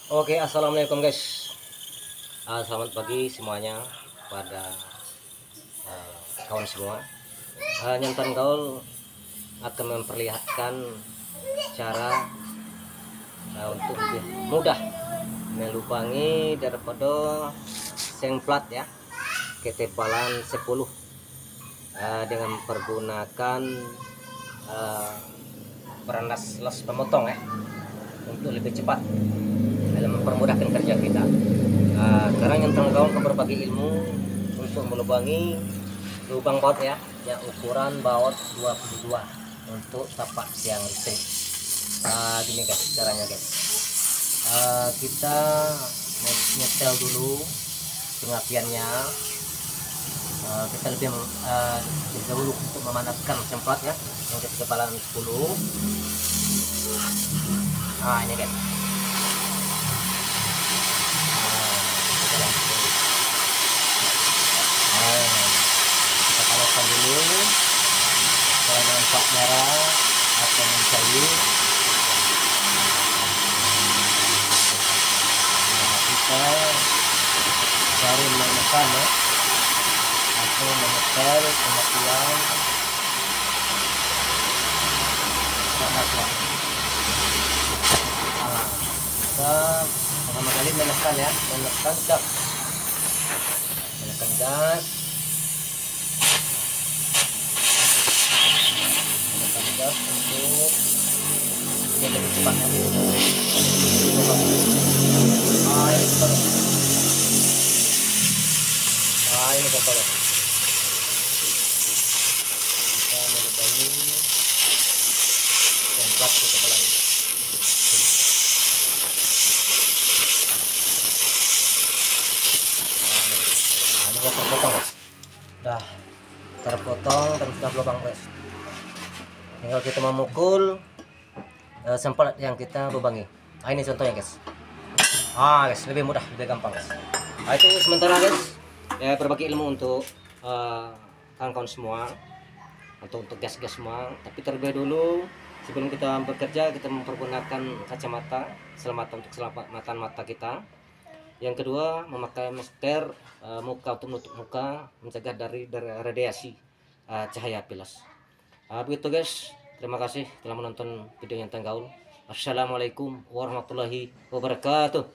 Oke, assalamualaikum guys. Selamat pagi semuanya pada kawan semua. Nyantan Gaul akan memperlihatkan cara untuk lebih mudah melubangi daripada semplat ya, ketebalan 10 dengan menggunakan perandas las pemotong ya, untuk lebih cepat dalam mempermudahkan kerja kita. Sekarang yang kawan ke berbagi ilmu untuk melubangi lubang baut ya, yang ukuran baut 22 untuk tapak tiang listrik. Gini guys caranya guys. Kita nyetel dulu pengapiannya. Kita lebih dahulu untuk memanaskan semplat ya, yang ketebalan 10. Ini guys. Kita panaskan dulu kalau nampak merah atau mencair. Kita cari menekan ya, atau menyetel pengapian sangatlah. Kita pertama kali menekan ya, menekan gas untuk lebih cepatnya. Ini kontrol. Kita melubangi semplat ketebalan. Ini sudah terpotong guys. Sudah terpotong dan sudah berlubang guys. Tinggal kita memukul semplat yang kita lubangi. Ini contohnya guys. Guys, lebih mudah, lebih gampang guys. Itu sementara guys, ya berbagi ilmu untuk kawan-kawan semua, untuk gas-gas semua. Tapi terlebih dulu sebelum kita bekerja, kita mempergunakan kacamata untuk keselamatan mata kita. Yang kedua, memakai masker muka untuk menutup muka, mencegah dari radiasi cahaya pilas. Begitu guys, terima kasih telah menonton video yang Gaul. Assalamualaikum warahmatullahi wabarakatuh.